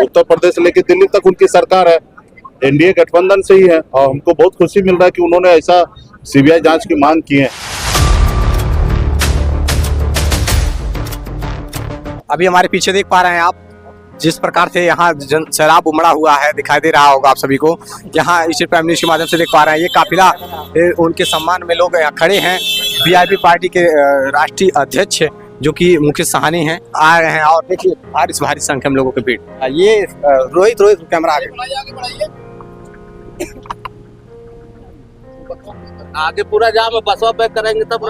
उत्तर प्रदेश से लेकर दिल्ली तक उनकी सरकार है, एनडीए गठबंधन से ही है और हमको बहुत खुशी मिल रहा है कि उन्होंने ऐसा सीबीआई जांच की मांग की है। अभी हमारे पीछे देख पा रहे हैं आप जिस प्रकार से यहाँ शराब उमड़ा हुआ है, दिखाई दे रहा होगा आप सभी को। यहाँ स्टेट प्राइम मिनिस्टर के माध्यम से देख पा रहे हैं ये काफिला, उनके सम्मान में लोग यहाँ खड़े हैं। वीआईपी पार्टी के राष्ट्रीय अध्यक्ष जो कि मुकेश साहनी हैं आ रहे हैं और देखिए भारी संख्या में लोगों के भीड़। ये रोहित कैमरा आगे पूरा जाम है, बसवा पैक करेंगे तब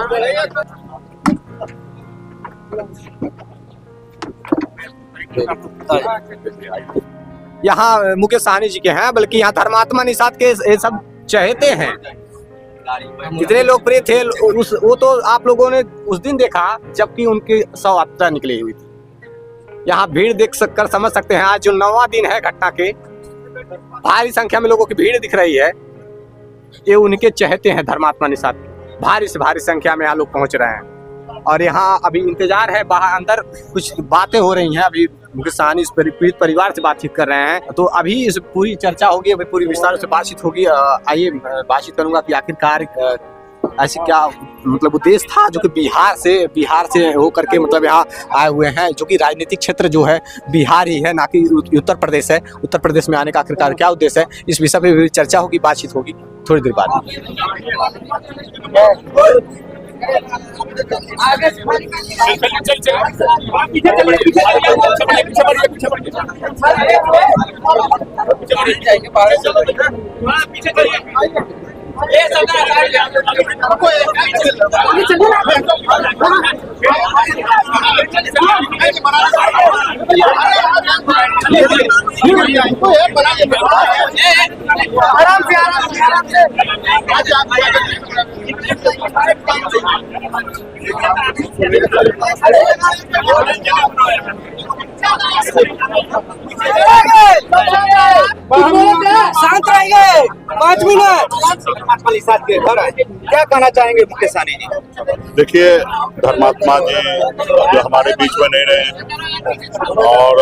यहाँ मुकेश साहनी जी के हैं, बल्कि यहाँ धर्मात्मा निषाद के ये सब चहेते हैं। कितने लोकप्रिय थे वो तो आप लोगों ने उस दिन देखा जबकि उनकी शव यात्रा निकली हुई थी। यहाँ भीड़ देख कर समझ सकते हैं आज जो 9वां दिन है घटना के, भारी संख्या में लोगों की भीड़ दिख रही है। ये उनके चहेते हैं धर्मात्मा निषाद, भारी से भारी संख्या में यहाँ लोग पहुंच रहे हैं और यहाँ अभी इंतजार है। बाहर अंदर कुछ बातें हो रही हैं, अभी मुकेश साहनी इस पीड़ित परिवार से बातचीत कर रहे हैं, तो अभी इस पूरी चर्चा होगी, अभी पूरी विस्तार से बातचीत होगी। आइए बातचीत करूंगा कि आखिरकार ऐसे क्या मतलब उद्देश्य था जो कि बिहार से हो करके मतलब यहाँ आए हुए हैं, जो कि राजनीतिक क्षेत्र जो है बिहार ही है ना कि उत्तर प्रदेश है। उत्तर प्रदेश में आने का आखिरकार क्या उद्देश्य है, इस विषय पे भी चर्चा होगी, बातचीत होगी थोड़ी देर बाद। शांत रहेंगे 5 मिनट। क्या कहना चाहेंगे मुकेश साहनी जी? देखिए, धर्मात्मा जी जो हमारे बीच में नहीं रहे और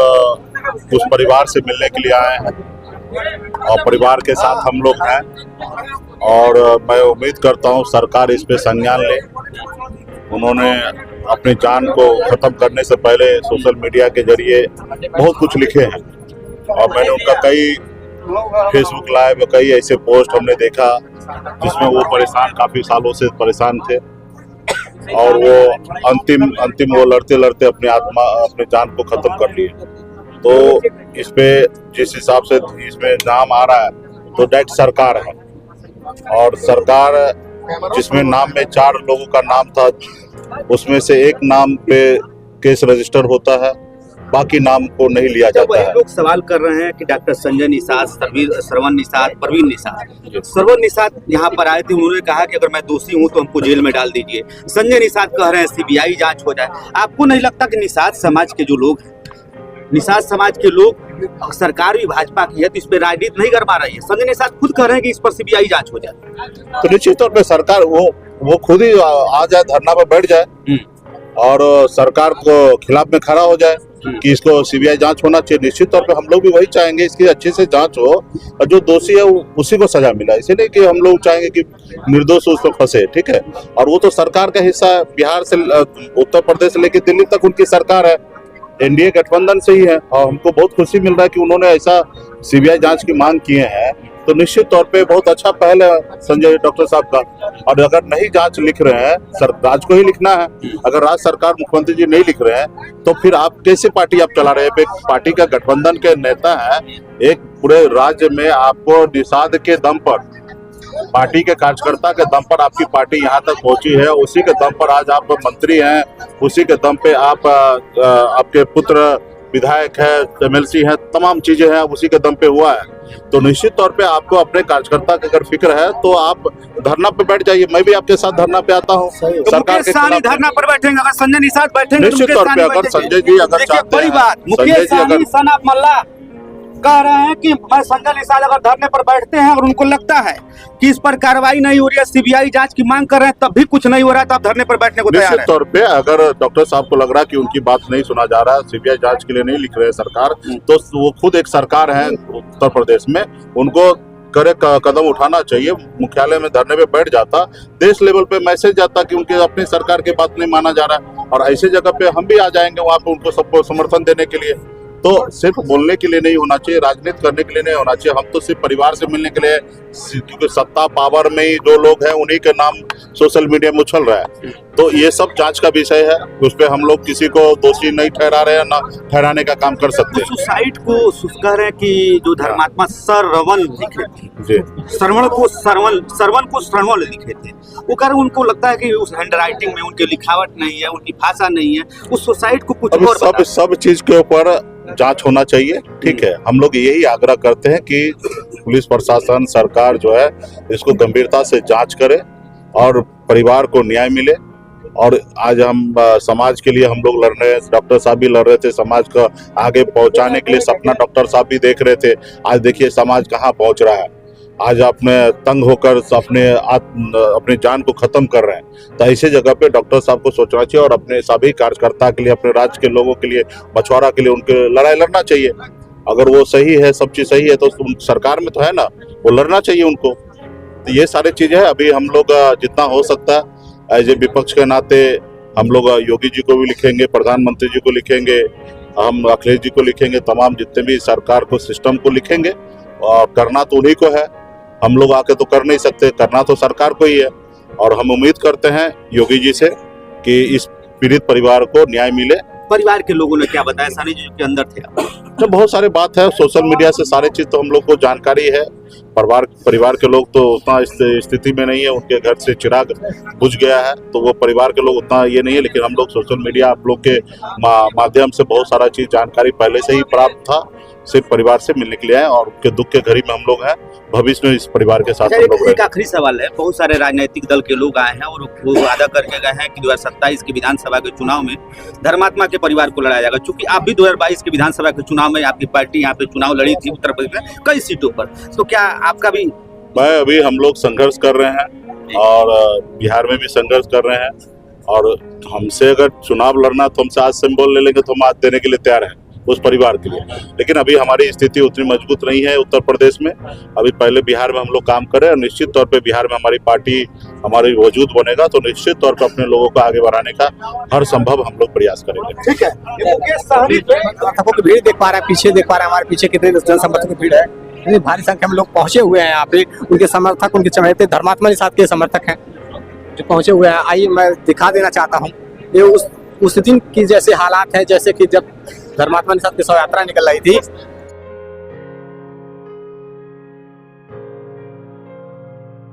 उस परिवार से मिलने के लिए आए हैं और परिवार के साथ हम लोग हैं और मैं उम्मीद करता हूं सरकार इस पे संज्ञान ले। उन्होंने अपनी जान को खत्म करने से पहले सोशल मीडिया के जरिए बहुत कुछ लिखे हैं और मैंने उनका कई फेसबुक लाइव कई ऐसे पोस्ट हमने देखा जिसमें वो काफी सालों से परेशान थे और वो अंतिम वो लड़ते अपने जान को खत्म कर लिए। तो इस पे जिस हिसाब से इसमें नाम आ रहा है तो डेट सरकार है और सरकार जिसमें नाम में 4 लोगों का नाम था उसमें से एक नाम पे केस रजिस्टर होता है, बाकी नाम को नहीं लिया जाता है। लोग सवाल कर रहे हैं कि डॉक्टर संजय निषाद, श्रवण निषाद, प्रवीण निषाद, श्रवण निषाद यहाँ पर आए थे। उन्होंने कहा कि अगर मैं दोषी हूँ तो हमको जेल में डाल दीजिए। संजय निषाद कह रहे हैं सीबीआई जांच हो जाए। आपको नहीं लगता कि निषाद समाज के जो लोग, निषाद समाज के लोग, सरकार भी भाजपा की है तो इस पर राजनीति नहीं गरमा रही है? संजय निषाद खुद कह रहे हैं कि इस पर सीबीआई जांच हो जाए। तो निश्चित तौर पे सरकार वो खुद ही आ जाए, धरना पर बैठ जाए और सरकार को खिलाफ में खड़ा हो जाए कि इसको सीबीआई जांच होना चाहिए। निश्चित तौर पे हम लोग भी वही चाहेंगे, इसकी अच्छे से जांच हो और जो दोषी है उसी को सजा मिला। इसीलिए कि हम लोग चाहेंगे कि निर्दोष उसमें फंसे, ठीक है। और वो तो सरकार का हिस्सा है, बिहार से उत्तर प्रदेश से लेकर दिल्ली तक उनकी सरकार है, एनडीए गठबंधन से ही है और हमको बहुत खुशी मिल रहा है कि उन्होंने ऐसा सीबीआई जांच की मांग किए हैं। तो निश्चित तौर पे बहुत अच्छा पहल है संजय डॉक्टर साहब का। और अगर नहीं जांच लिख रहे हैं, राज्य को ही लिखना है। अगर राज्य सरकार, मुख्यमंत्री जी नहीं लिख रहे हैं तो फिर आप कैसे पार्टी आप चला रहे हैं? एक पार्टी का गठबंधन के नेता है, एक पूरे राज्य में आपको निषाद के दम पर, पार्टी के कार्यकर्ता के दम पर आपकी पार्टी यहाँ तक पहुंची है, उसी के दम पर आज आप मंत्री हैं, उसी के दम पे आप आपके पुत्र विधायक है, एमएलसी है, तमाम चीजें हैं, उसी के दम पे हुआ है। तो निश्चित तौर पे आपको अपने कार्यकर्ता की अगर फिक्र है तो आप धरना पे बैठ जाइए। मैं भी आपके साथ धरना पे आता हूँ। सरकार के खिलाफ धरना पर बैठेंगे, अगर संजय निषाद बैठेंगे निश्चित तौर पे, अगर संजय जी अगर चाहते हैं, मुकेश साहनी सन ऑफ मल्ला कह रहे हैं कि मैं संजय निषाद अगर धरने पर बैठते हैं और उनको लगता है कि इस पर कार्रवाई नहीं हो रही है, सीबीआई जांच की मांग कर रहे हैं, तब भी कुछ नहीं हो रहा है, तो आप धरने पर बैठने को तैयार निश्चित हैं? तौर पे अगर डॉक्टर साहब को लग रहा है कि उनकी बात नहीं सुना जा रहा है, सीबीआई जांच के लिए नहीं लिख रहे हैं सरकार, तो वो खुद एक सरकार है उत्तर प्रदेश में, उनको करे कदम उठाना चाहिए। मुख्यालय में धरने पे बैठ जाता, देश लेवल पे मैसेज जाता कि उनके अपनी सरकार की बात नहीं माना जा रहा है, और ऐसे जगह पे हम भी आ जाएंगे वहां पे उनको सबको समर्थन देने के लिए। तो सिर्फ बोलने के लिए नहीं होना चाहिए, राजनीति करने के लिए नहीं होना चाहिए। हम तो सिर्फ परिवार से मिलने के लिए, क्योंकि सत्ता पावर में ही जो लोग हैं उन्हीं के नाम सोशल मीडिया में उछल रहा है। तो ये सब जांच का विषय है, उस पर हम लोग किसी को दोषी नहीं ठहरा रहे हैं, ना ठहराने का काम कर सकते हैं। सुसाइड को कह रहे हैं कि जो धर्मात्मा श्रवण लिखे थे, श्रवण को श्रवण लिखे थे, वो कह रहे हैं उनको लगता है कि उस हैंड राइटिंग में उनकी लिखावट नहीं है, उनकी भाषा नहीं है, उस सुसाइड को कुछ और सब चीज के ऊपर जांच होना चाहिए। ठीक है, हम लोग यही आग्रह करते हैं कि पुलिस प्रशासन सरकार जो है इसको गंभीरता से जांच करे और परिवार को न्याय मिले। और आज हम समाज के लिए हम लोग लड़ रहे हैं, डॉक्टर साहब भी लड़ रहे थे, समाज को आगे पहुंचाने के लिए सपना डॉक्टर साहब भी देख रहे थे। आज देखिए समाज कहाँ पहुंच रहा है, आज अपने तंग होकर अपने जान को खत्म कर रहे हैं। तो ऐसे जगह पे डॉक्टर साहब को सोचना चाहिए और अपने सभी कार्यकर्ता के लिए, अपने राज्य के लोगों के लिए, मछुआरा के लिए उनके लड़ाई लड़ना चाहिए। अगर वो सही है, सब चीज सही है, तो सरकार में तो है ना, वो लड़ना चाहिए उनको। तो ये सारी चीजें अभी हम लोग जितना हो सकता है एज ए विपक्ष के नाते हम लोग योगी जी को भी लिखेंगे, प्रधानमंत्री जी को लिखेंगे, हम अखिलेश जी को लिखेंगे, तमाम जितने भी सरकार को सिस्टम को लिखेंगे। और करना तो उन्हीं को है, हम लोग आके तो कर नहीं सकते, करना तो सरकार को ही है। और हम उम्मीद करते हैं योगी जी से कि इस पीड़ित परिवार को न्याय मिले। परिवार के लोगों ने क्या बताया, सानी जी के अंदर थे? तो बहुत सारे बात है, सोशल मीडिया से सारी चीज तो हम लोग को जानकारी है। परिवार के लोग तो उतना स्थिति में नहीं है, उनके घर से चिराग बुझ गया है, तो वो परिवार के लोग उतना ये नहीं है। लेकिन हम लोग सोशल मीडिया आप लोग के माध्यम से बहुत सारा चीज जानकारी पहले से ही प्राप्त था, सिर्फ परिवार से मिलने के लिए आए और उनके दुख के घड़ी में हम लोग हैं। भविष्य में इस परिवार के साथ हम लोग एक आखिरी सवाल है, बहुत सारे राजनीतिक दल के लोग आए हैं और वो वादा करके गए हैं कि 2027 के विधानसभा के चुनाव में धर्मात्मा के परिवार को लड़ाया जाएगा। चूंकि आप भी 2022 के विधानसभा के चुनाव में आपकी पार्टी यहाँ पे चुनाव लड़ी थी उत्तर प्रदेश में कई सीटों पर, तो क्या आपका भी? मैं अभी हम लोग संघर्ष कर रहे हैं और बिहार में भी संघर्ष कर रहे हैं, और हमसे अगर चुनाव लड़ना तो हमसे आज सिंबल ले लेंगे तो हम आज देने के लिए तैयार हैं उस परिवार के लिए। लेकिन अभी हमारी स्थिति उतनी मजबूत नहीं है उत्तर प्रदेश में। अभी पहले बिहार में हम लोग काम करें और निश्चित तौर पे बिहार में हमारी पार्टी हमारी वजूद बनेगा तो निश्चित तौर पे अपने लोगों को आगे बढ़ाने का हर संभव हम लोग प्रयास करेंगे। ठीक है, समर्थकों की भीड़ देख पा रहे हैं, पीछे देख पा रहे हैं, हमारे पीछे कितने जनसमर्थकों की भीड़ है, इतनी भारी संख्या में लोग पहुंचे हुए हैं यहाँ पे। उनके समर्थक, उनके चहेते धर्मात्मा निषाद के समर्थक हैं जो पहुंचे हुए हैं। आइए मैं दिखा देना चाहता हूँ, ये उस दिन की जैसे हालात है जैसे कि जब धर्मात्मा निषाद की शव यात्रा निकल रही थी।